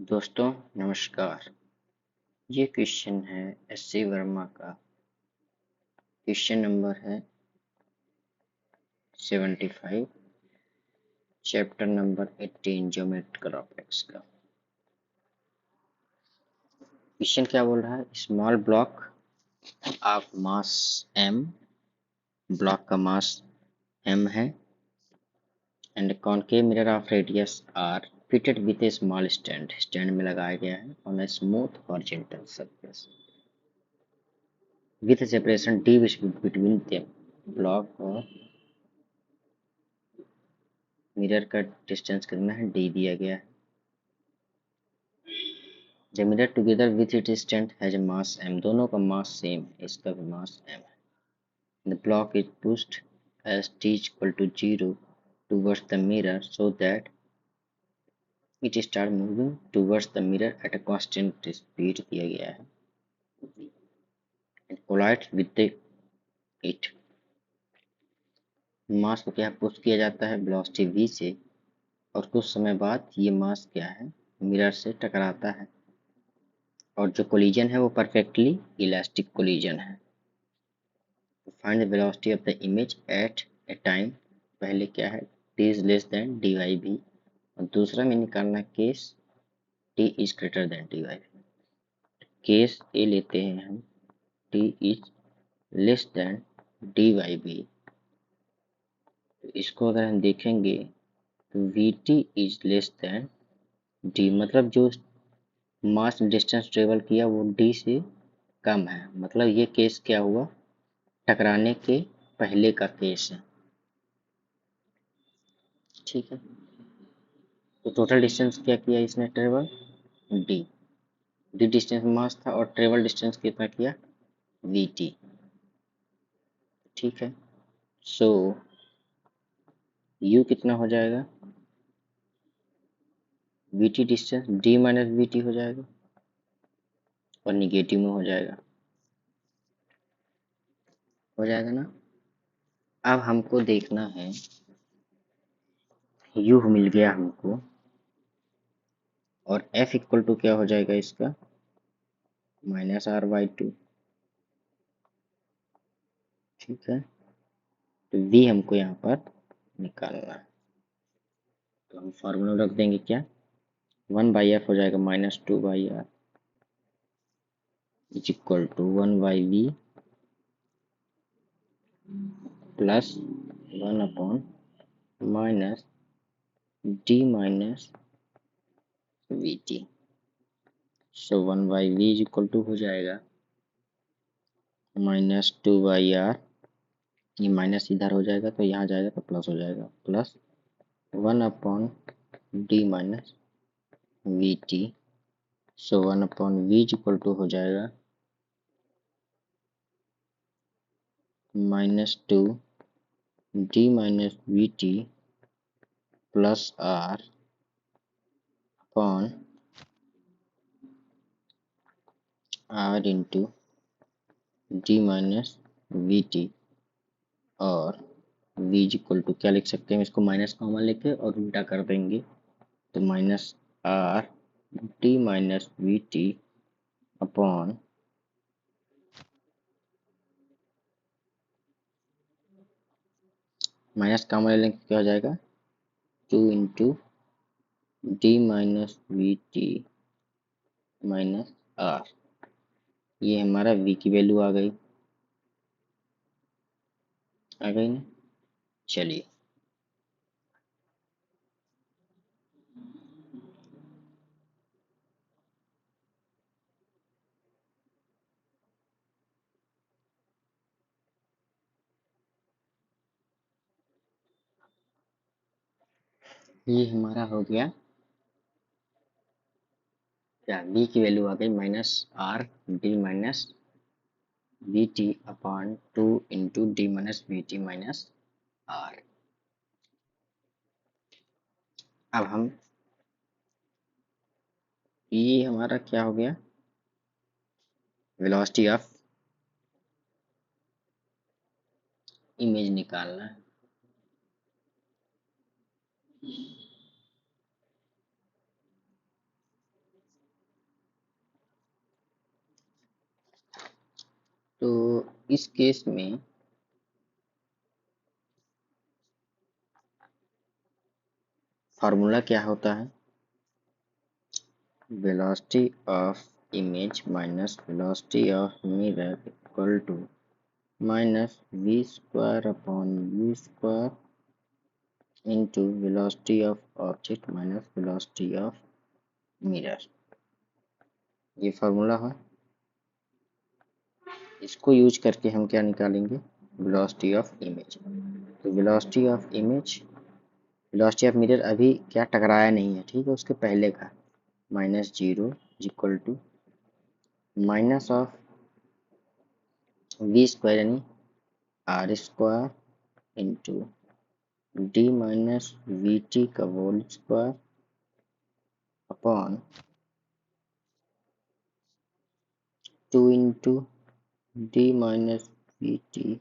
दोस्तों नमस्कार। ये क्वेश्चन है एस.सी. वर्मा का। क्वेश्चन नंबर है 75, चैप्टर नंबर 18 ज्योमेट्रिकल ऑब्जेक्ट्स का। क्वेश्चन क्या बोल रहा है? Small block of mass m, block का मास m है, and concave mirror of radius r fitted with A small stand, stand में लगाया गया है on a smooth horizontal surface with separation d between them. Block और मिरर का distance कितना है? d दिया गया है। The mirror together with its stand has a mass m, दोनों का मास सेम है, इसका भी मास m है। The block is pushed as t is equal to 0 towards the mirror so that it start moving towards the mirror at a constant speed दिया गया है, and collides with it। मास को क्या push किया जाता है वेलोसिटी v से, और कुछ समय बाद ये मास क्या है मिरर से टकराता है, और जो कोलिजन है वो परफेक्टली इलास्टिक कोलिजन है। Find the velocity of the image at a time, पहले क्या है t is less than dy v, और दूसरा में निकालना case t is greater than dy v। Case A लेते हैं हम, t is less than dy v, तो इसको अगर हम देखेंगे तो vt is less than d, मतलब जो मास डिस्टेंस ट्रेवल किया वो d से कम है, मतलब ये केस क्या हुआ टकराने के पहले का केस है। ठीक है, तो टोटल डिस्टेंस क्या किया इसने ट्रेवल d, d डिस्टेंस मास था और ट्रेवल डिस्टेंस कितना किया vt। ठीक है, सो u कितना हो जाएगा vt distance d minus vt हो जाएगा और निगेटिव में हो जाएगा ना। अब हमको देखना है u मिल गया हमको, और f इक्वल टू क्या हो जाएगा इसका माइनस आर बाई टू। ठीक है, तो v हमको यहाँ पर निकालना है, तो हम फार्मूला रख देंगे क्या 1/f हो जाएगा -2/r is equal to 1/v plus 1 minus d minus vt। So 1/v is equal to हो जाएगा -2/r, ये माइनस इधर हो जाएगा तो यहाँ जाएगा तो प्लस हो जाएगा, plus 1/d minus vt। So 1/v is equal to हो जाएगा -2d minus vt plus r upon r into d minus vt, और v इक्वल टू क्या लिख सकते हैं, इसको माइनस कॉमन लेके और उल्टा कर देंगे तो minus r d minus vt upon minus common ले लेंगे क्या हो जाएगा 2 into d minus vt minus r। ये हमारा v की वैल्यू आ गई ना। चलिए ये हमारा हो गया क्या, v की वैल्यू आ गई -r d minus vt upon 2 into d minus vt minus r। अब हम ये हमारा क्या हो गया वेलोसिटी ऑफ इमेज निकालना है। तो इस केस में फार्मूला क्या होता है, velocity of image minus velocity of mirror equal to minus v square upon u square into velocity of object minus velocity of mirror. ये फार्मूला है, इसको यूज करके हम क्या निकालेंगे, वेलोसिटी ऑफ इमेज। तो velocity of image, velocity of mirror अभी क्या टकराया नहीं है, ठीक है, उसके पहले का minus zero equal to minus of v square यानी r square into D minus we t का whole square upon 2 into D minus we T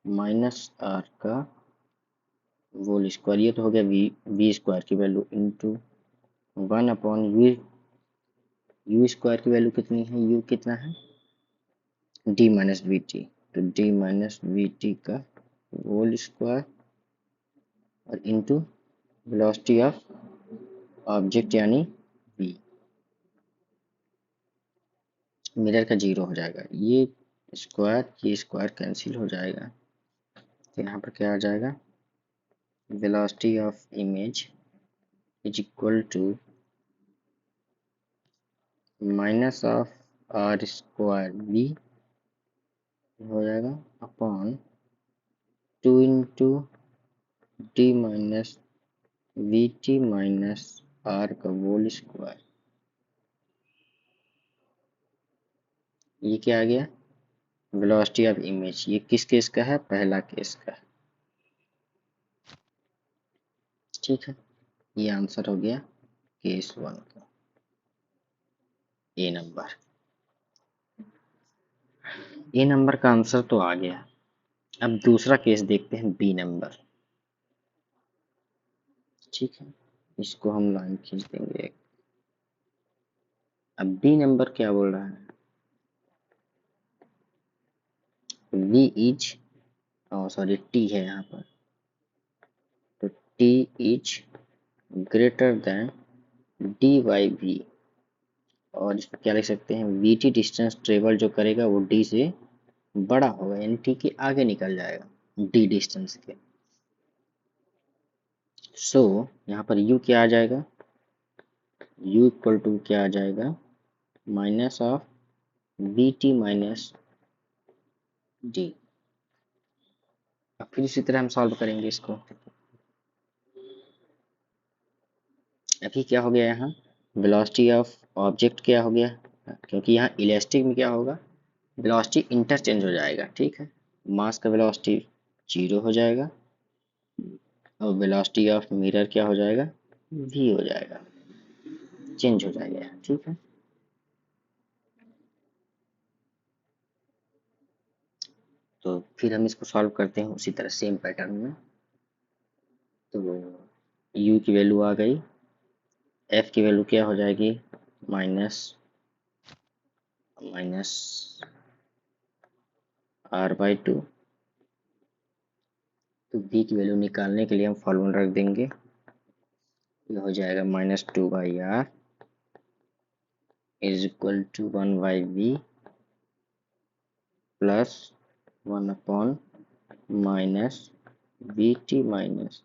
minus are का होल स्क्वायर। ये तो हो गया वी स्क्वायर की value into 1 upon u square की value कितनी है, यू कितना है, डी माइनस वी टी, तो डी माइनस वी टी का होल स्क्वायर और इंटू वेलोसिटी ऑफ ऑब्जेक्ट यानी v, मिरर का जीरो हो जाएगा, ये स्क्वायर कैंसिल हो जाएगा, तो यहाँ पर क्या आ जाएगा, velocity of image is equal to minus of R square V हो जाएगा upon 2 into D minus we T minus are का होल स्क्वायर। ये क्या आ गया, वेलोसिटी ऑफ इमेज। ये किस केस का है, पहला केस का है, ठीक है। ये आंसर हो गया केस 1 का, ए नंबर। ए नंबर का आंसर तो आ गया। अब दूसरा केस देखते हैं, बी नंबर, ठीक है, इसको हम लाइन खींच देंगे। अब बी नंबर क्या बोल रहा है, v इज, सॉरी टी है यहाँ पर, तो T is greater than D by V, और इसको क्या लिख सकते हैं, वी टी डिस्टेंस ट्रेवल जो करेगा वो डी से बड़ा होगा, यानी टी के आगे निकल जाएगा डी डिस्टेंस के। सो यहाँ पर u क्या आ जाएगा, u इक्वल टू क्या आ जाएगा, minus of we T minus D. अब फिर इसी तरह हम सॉल्व करेंगे इसको। अभी क्या हो गया, यहाँ वेलोसिटी ऑफ ऑब्जेक्ट क्या हो गया, क्योंकि यहाँ इलास्टिक में क्या होगा, वेलोसिटी इंटरचेंज हो जाएगा, ठीक है, मास का वेलोसिटी जीरो हो जाएगा और वेलोसिटी ऑफ मिरर क्या हो जाएगा, v हो जाएगा, चेंज हो जाएगा, ठीक है। तो फिर हम इसको सॉल्व करते हैं उसी तरह सेम पैटर्न में। तो u की वैल्यू आ गई, f की वैल्यू क्या हो जाएगी, माइनस माइनस r/2। तो v की वैल्यू निकालने के लिए हम फॉर्मूला रख देंगे, ये हो जाएगा -2/r is equal to 1/v plus 1 upon minus we T minus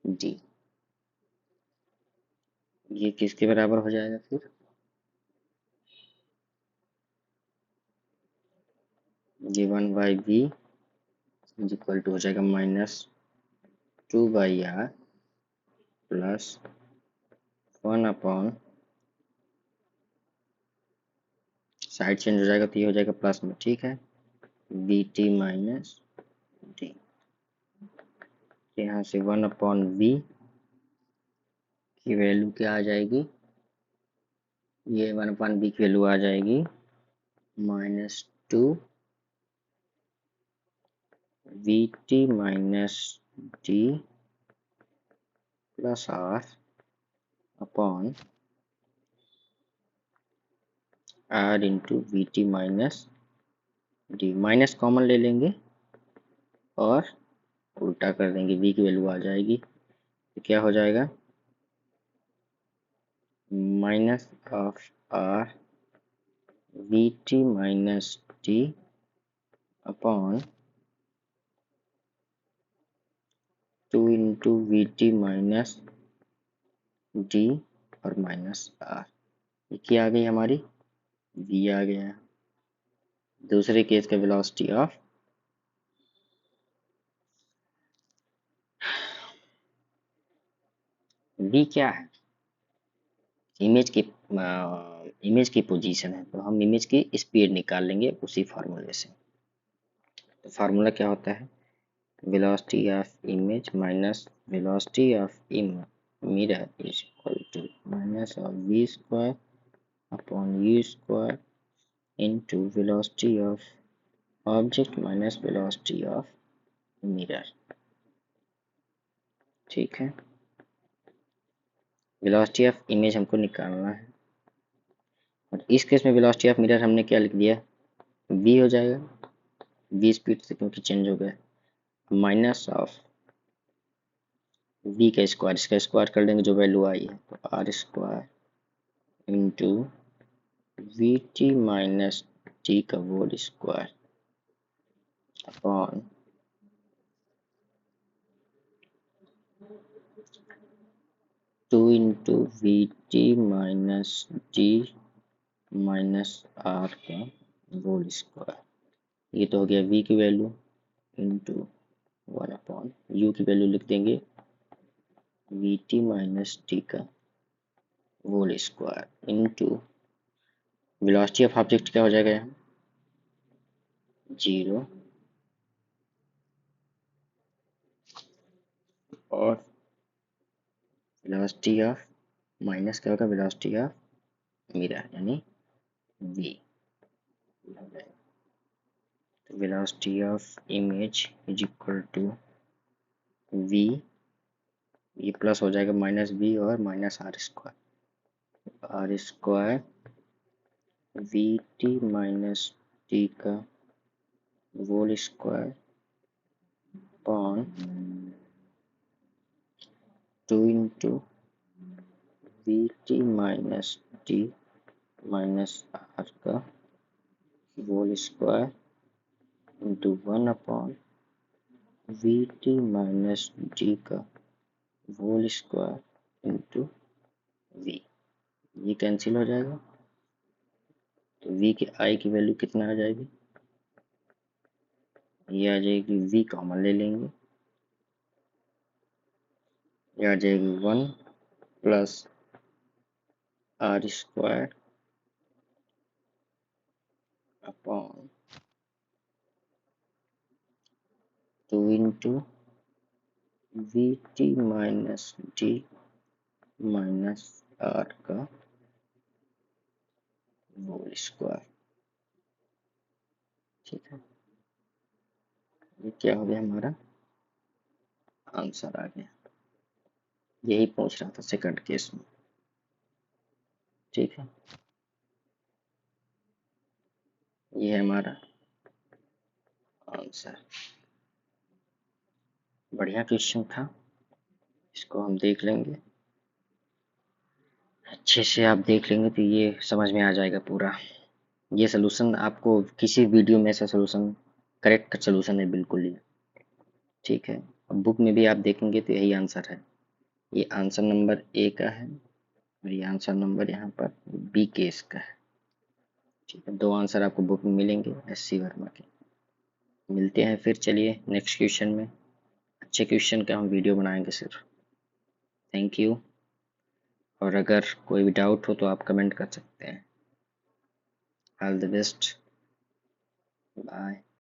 D. ये किसके बराबर हो जाएगा फिर, ये 1/v इज इक्वल टू हो जाएगा -2/r plus 1 upon, side change हो जाएगा तो ये हो जाएगा प्लस में, ठीक है, वी टी माइनस डी। यहाँ से 1 अपॉन वी की वैल्यू क्या आ जाएगी, ये 1 अपॉन वी की वैल्यू आ जाएगी -2 V T minus D plus R upon R into we T minus D, minus common ले लेंगे और उल्टा कर देंगे, वी की वैल्यू आ जाएगी तो क्या हो जाएगा, minus of R V T minus T upon 2 into we T minus D और माइनस आर। ये क्या आ गई हमारी, वी आ गया। दूसरे केस का वेलोसिटी ऑफ वी क्या है, इमेज की पोजीशन है, तो हम इमेज की स्पीड निकाल लेंगे उसी फार्मूले से। तो फार्मूला क्या होता है, velocity of image minus velocity of mirror is equal to minus of v square upon u square into velocity of object minus velocity of mirror। ठीक है, velocity of image हमको निकालना है और इस केस में velocity of mirror हमने क्या लिख दिया, v हो जाएगा, v स्पीड से क्योंकि चेंज हो गया, माइनस ऑफ v का स्क्वायर, इसका स्क्वायर कर देंगे जो वैल्यू आई है, तो r square into we T minus t का whole square upon 2 into we T minus D minus are का होल स्क्वायर। ये तो हो गया v की वैल्यू इंटू 1 अपॉन u की वैल्यू लिख देंगे वी टी माइनस टी का whole square into velocity of object क्या हो जाएगा यहाँ, 0 और वेलोसिटी ऑफ माइनस क्या होगा, वेलोसिटी ऑफ मिरर यानी v। तो velocity of image is equal to v, ये प्लस हो जाएगा माइनस v और minus r square v T minus t का whole square upon 2 into we T minus t minus are का whole square into 1 upon v T minus d का whole square into v. ये cancel हो जाएगा तो v के i की value कितना आ जाएगी, ये आ जाएगी, v कॉमन ले लेंगे, ये आ जाएगी 1 plus R square upon 2 into we T minus D minus are का होल स्क्वायर। ठीक है, ये क्या हो गया, हमारा आंसर आ गया। यही पूछ रहा था सेकंड केस में। ठीक है, ये है हमारा आंसर। बढ़िया क्वेश्चन था, इसको हम देख लेंगे, अच्छे से आप देख लेंगे तो ये समझ में आ जाएगा पूरा। ये सलूशन आपको किसी वीडियो में ऐसा सलूशन, करेक्ट सलूशन है बिल्कुल ही। ठीक है, अब बुक में भी आप देखेंगे तो यही आंसर है। ये आंसर नंबर ए का है और ये आंसर नंबर यहाँ पर बी केस का है। ठीक है, दो आंसर आपको बुक में मिलेंगे SC वर्मा के। मिलते हैं फिर, चलिए नेक्स्ट क्वेश्चन में। अच्छे क्वेश्चन का हम वीडियो बनाएंगे सिर्फ। थैंक यू, और अगर कोई भी डाउट हो तो आप कमेंट कर सकते हैं। All the best, bye.